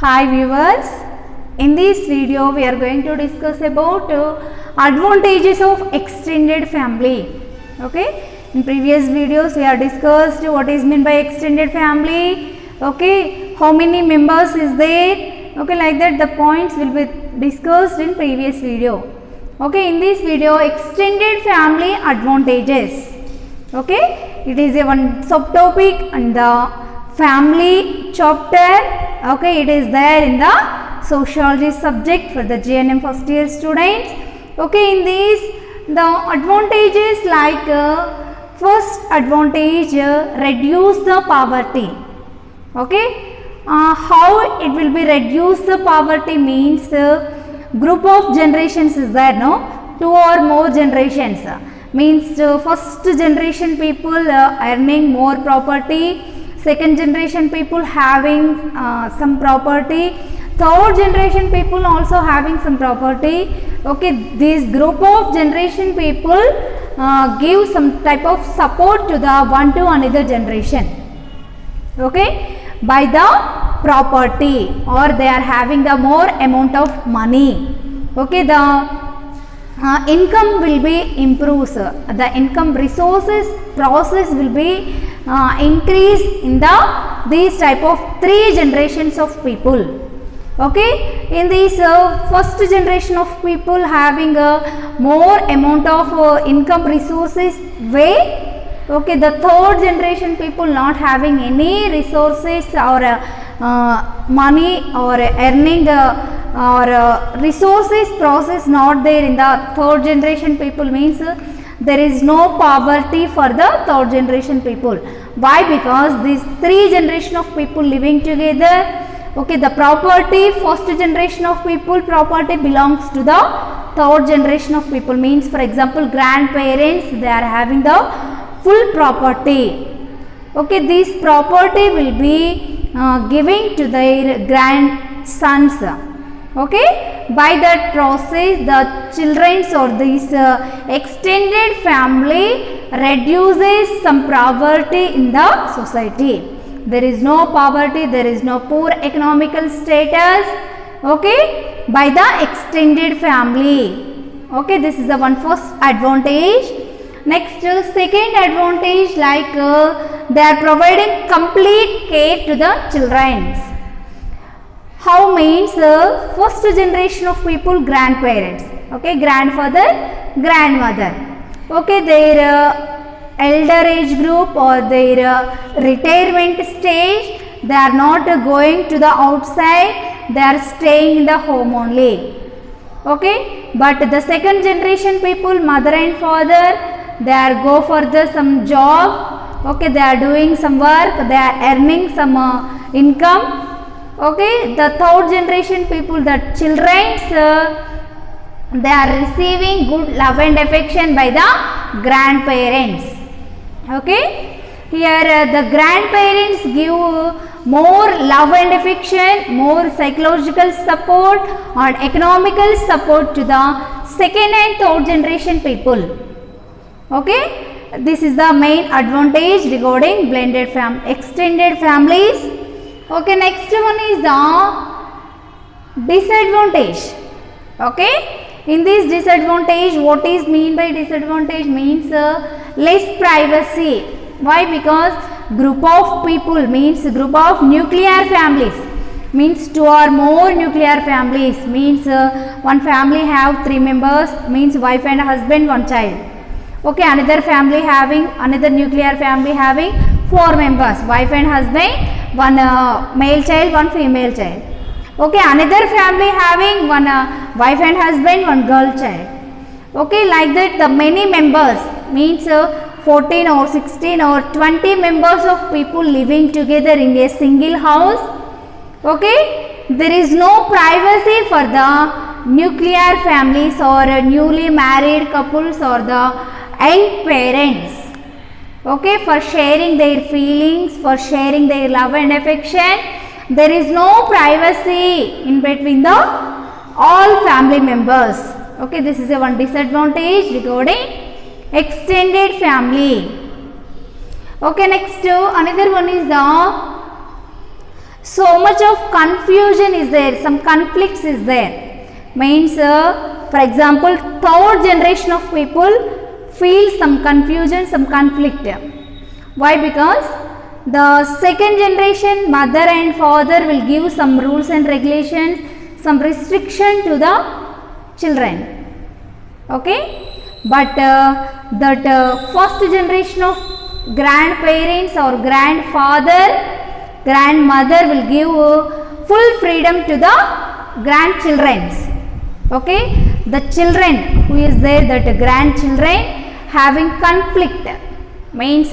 Hi viewers, in this video we are going to discuss about advantages of extended family. Okay, in previous videos we have discussed what is meant by extended family. Okay, how many members is there. Okay, like that the points will be discussed in previous video. Okay, in this video extended family advantages. Okay, it is a one subtopic and the family chapter. Okay, it is there in the sociology subject for the JNM first year students. Okay, in this the advantages like first advantage reduce the poverty. Okay, how it will be reduce the poverty means group of generations is there, no, 2 or more generations means first generation people earning more property, second generation people having some property, third generation people also having some property. Okay, this group of generation people give some type of support to the one to another generation. Okay, by the property, or they are having the more amount of money. Okay, the income will be improves, the income resources process will be increase in the these type of 3 generations of people. Okay, in this first generation of people having a more amount of income resources way. Okay, the third generation people not having any resources or money or earning or resources process not there in the third generation people means there is no poverty for the third generation people. Why? Because these 3 generation of people living together. Okay, the property first generation of people property belongs to the third generation of people means, for example, grandparents, they are having the full property. Okay, this property will be giving to their grandsons. Okay, by that process the children's or this extended family reduces some poverty in the society. There is no poverty, there is no poor economical status. Okay, by the extended family. Okay, this is the one first advantage. Next, second advantage like they are providing complete care to the children. How means first generation of people grandparents. Okay, grandfather, grandmother. Okay, their elder age group or their retirement stage, they are not going to the outside, they are staying in the home only. Okay, but the second generation people, mother and father, they are go for the some job. Okay, they are doing some work, they are earning some income. Okay, the third generation people, the children, they are receiving good love and affection by the grandparents. Okay, here the grandparents give more love and affection, more psychological support and economical support to the second and third generation people. Okay, this is the main advantage regarding blended extended families. Okay, next one is the disadvantage. Okay, in this disadvantage, what is mean by disadvantage means less privacy. Why? Because group of people means group of nuclear families means 2 or more nuclear families means one family have 3 members means wife and husband, 1 child. Okay, another family having, another nuclear family having 4 members, wife and husband, 1 male child, 1 female child. Okay, another family having 1 wife and husband, 1 girl child. Okay, like that the many members means 14 or 16 or 20 members of people living together in a single house. Okay, there is no privacy for the nuclear families or newly married couples or the young parents. Okay, for sharing their feelings, for sharing their love and affection, there is no privacy in between the all family members. Okay, this is a one disadvantage regarding extended family. Okay, next another one is the so much of confusion is there, some conflicts is there. Means for example, third generation of people feel some confusion, some conflict. Why? Because the second generation, mother and father, will give some rules and regulations, some restriction to the children. Okay, but that first generation of grandparents or grandfather, grandmother will give full freedom to the grandchildren. Okay, the children who is there, that grandchildren having conflict, means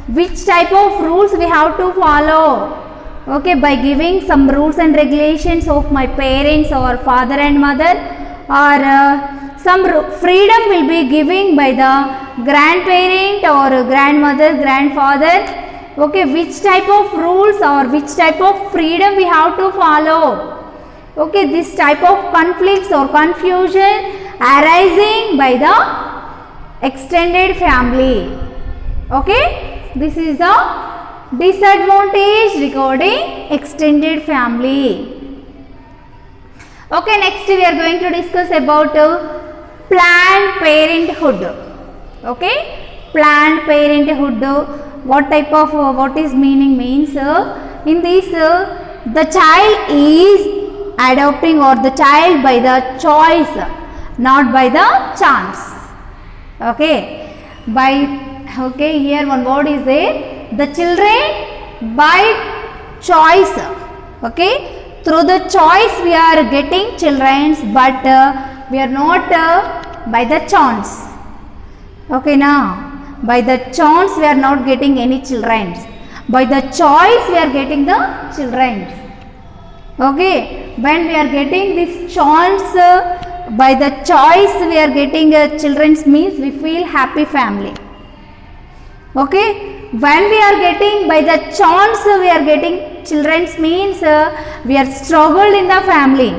which type of rules we have to follow. Okay, by giving some rules and regulations of my parents or father and mother, or some freedom will be giving by the grandparent or grandmother, grandfather. Okay, which type of rules or which type of freedom we have to follow. Okay, this type of conflicts or confusion arising by the extended family. Okay, this is the disadvantage regarding extended family. Okay, next we are going to discuss about planned parenthood. Okay, planned parenthood, what type of what is meaning means in this the child is adopting or the child by the choice, not by the chance. Okay, by here one word is there, the children by choice. Okay, through the choice we are getting children, but we are not by the chance. Okay, now by the chance we are not getting any children, by the choice we are getting the children. Okay, when we are getting this chance, by the choice we are getting children, means we feel happy family. Okay, when we are getting by the chance we are getting children, means we are struggled in the family.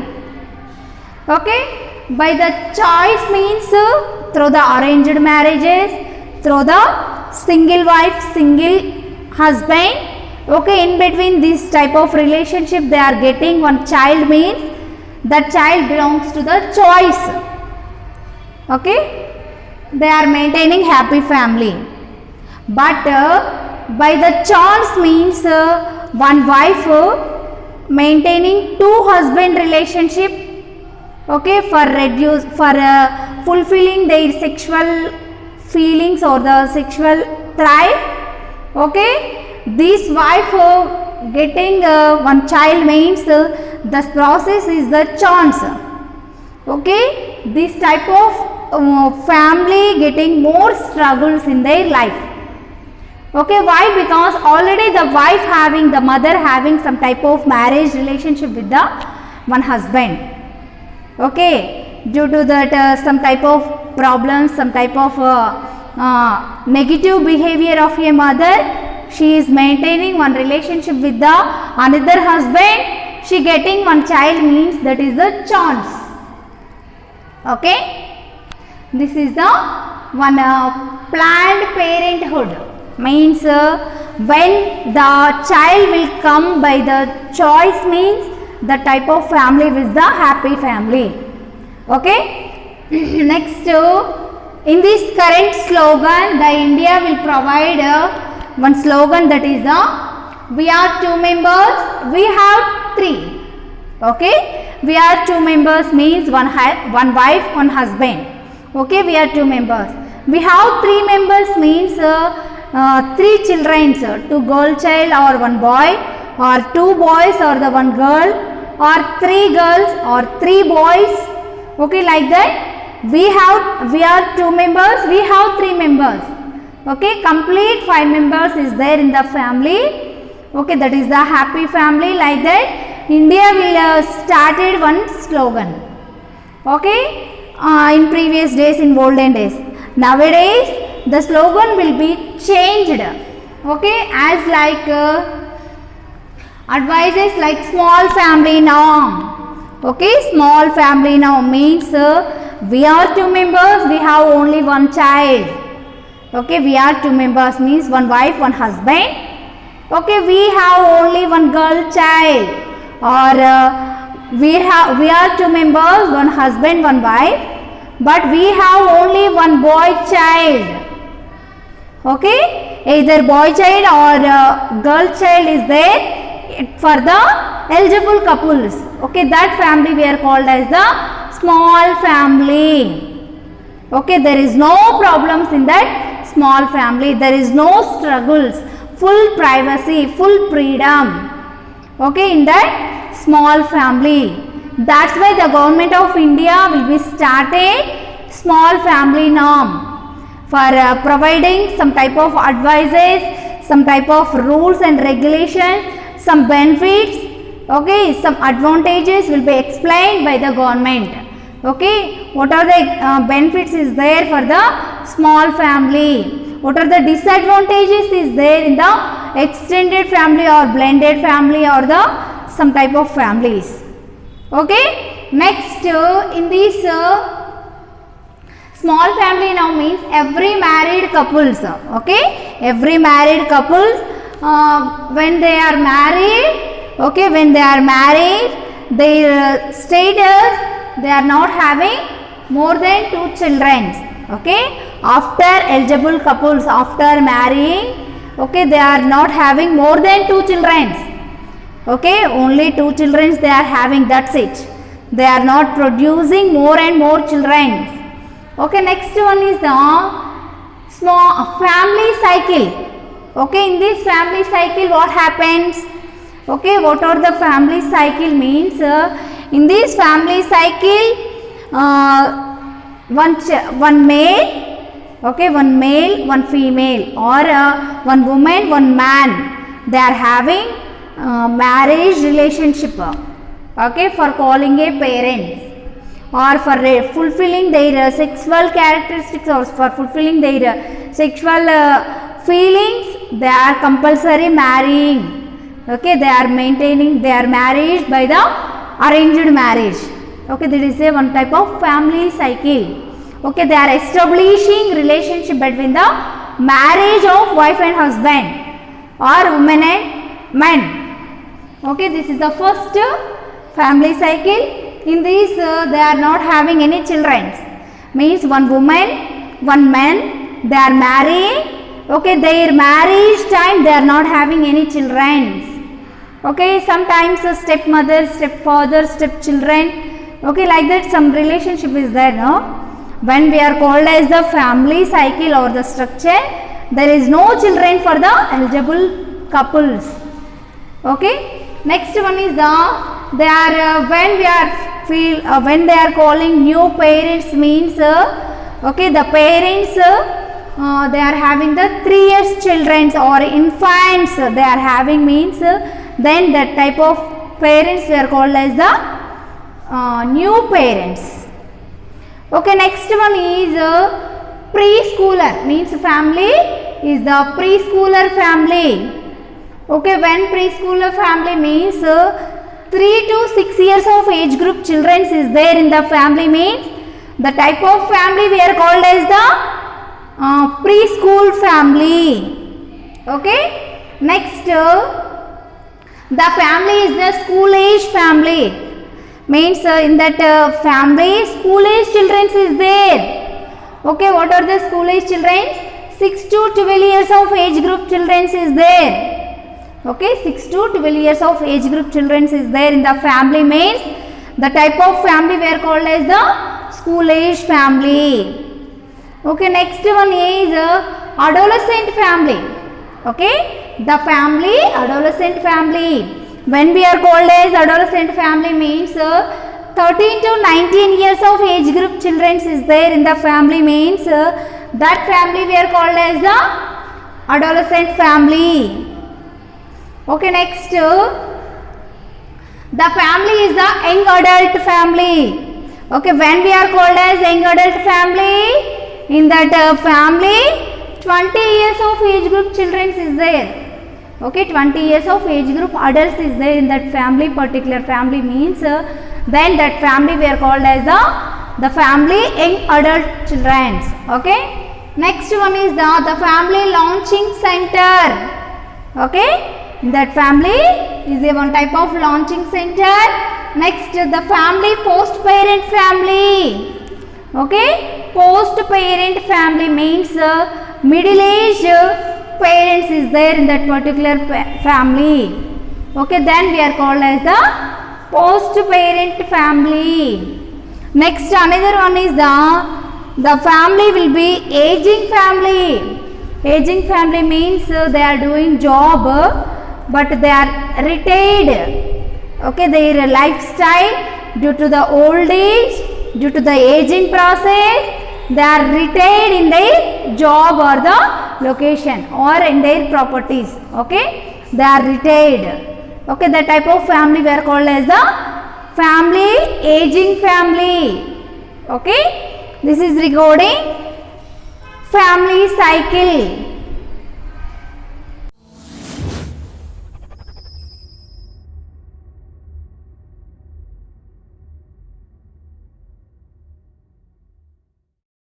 Okay, by the choice means through the arranged marriages, through the single wife, single husband. Okay, in between this type of relationship they are getting one child, means that child belongs to the choice. Okay, they are maintaining happy family. But by the chance means one wife maintaining two husband relationship. Okay, for fulfilling their sexual feelings or the sexual thrive. Okay, this wife getting one child, means the process is the chance. Okay, this type of family getting more struggles in their life. Okay, why? Because already the wife having, the mother having some type of marriage relationship with the one husband. Okay, due to that some type of problems, some type of negative behavior of a mother, she is maintaining one relationship with the another husband, she getting one child, means that is the chance. Okay, this is the one planned parenthood, means when the child will come by the choice, means the type of family with the happy family. Okay, next in this current slogan, the India will provide one slogan, that is the we are two members, we have three. Okay, we are two members means one wife, one husband. Okay, we are two members. We have three members means three children, two girl child or one boy, or two boys or the one girl, or three girls or three boys. Okay, like that we are two members, we have three members. Okay, complete 5 members is there in the family. Okay, that is the happy family. Like that India will started one slogan. Okay, in previous days, in olden days. Nowadays the slogan will be changed. Okay, as like advices like small family now. Okay, small family now means we are two members, we have only one child. Okay, we are two members means one wife, one husband. Okay, we have only one girl child, or we are two members, one husband, one wife, but we have only one boy child. Okay, either boy child or girl child is there for the eligible couples. Okay, that family we are called as the small family. Okay, there is no problems in that small family, there is no struggles, full privacy, full freedom. Okay, in that small family. That's why the government of India will be starting small family norm for providing some type of advices, some type of rules and regulations, some benefits. Okay, some advantages will be explained by the government. Okay, what are the benefits is there for the small family? What are the disadvantages is there in the extended family or blended family or the some type of families? Okay, next in this small family now means every married couples. Okay, every married couples when they are married. Okay, when they are married, their status, they are not having more than 2 children. Okay, after eligible couples, after marrying, okay, they are not having more than 2 children. Okay, only 2 children they are having, that's it. They are not producing more and more children. Okay, next one is the small family cycle. Okay, in this family cycle what happens? Okay, what are the family cycle means? In this family cycle, one male, okay, one male, one female, or one woman, one man, they are having marriage relationship. Okay, for calling a parent, or for fulfilling their sexual characteristics, or for fulfilling their sexual feelings, they are compulsory marrying. Okay, they are maintaining their marriage by the arranged marriage. Okay, that is a one type of family cycle. Okay, they are establishing relationship between the marriage of wife and husband, or women and men. Okay, this is the first family cycle. In this they are not having any children. Means one woman, one man, they are marrying. Okay, their marriage time they are not having any children. Okay, sometimes stepmother, stepfather, stepchildren. Okay, like that some relationship is there, no? When we are called as the family cycle or the structure, there is no children for the eligible couples. Okay, next one is the they are when they are calling new parents means okay, the parents they are having the 3 years children or infants they are having means then that type of parents they are called as the new parents. Okay, next one is preschooler means family is the preschooler family. Okay, when preschooler family means 3 to 6 years of age group children is there in the family means the type of family we are called as the preschool family. Okay, next the family is the school age family. Means in that family school age children is there. Okay, what are the school age children? 6 to 12 years of age group children is there. Okay, 6 to 12 years of age group children is there in the family means the type of family we are called as the school age family. Okay, next one is adolescent family. Okay, the family adolescent family. When we are called as adolescent family means 13 to 19 years of age group children is there in the family means that family we are called as the adolescent family. Okay, next the family is the young adult family. Okay, when we are called as young adult family, in that family 20 years of age group children is there. Okay, 20 years of age group adults is there in that family, particular family means then that family we are called as the family young adult children. Okay, next one is the family launching center. Okay, That family is a one type of launching center. Next, the family post parent family. Okay, post parent family means middle age parents is there in that particular family. Okay, then we are called as the post parent family. Next, another one is the family will be aging family. Aging family means they are doing job but they are retired. Okay, their lifestyle due to the old age, due to the aging process, they are retired in their job or the location or in their properties. Okay, they are retired. Okay, that type of family we are called as the family aging family. Okay, this is regarding family cycle.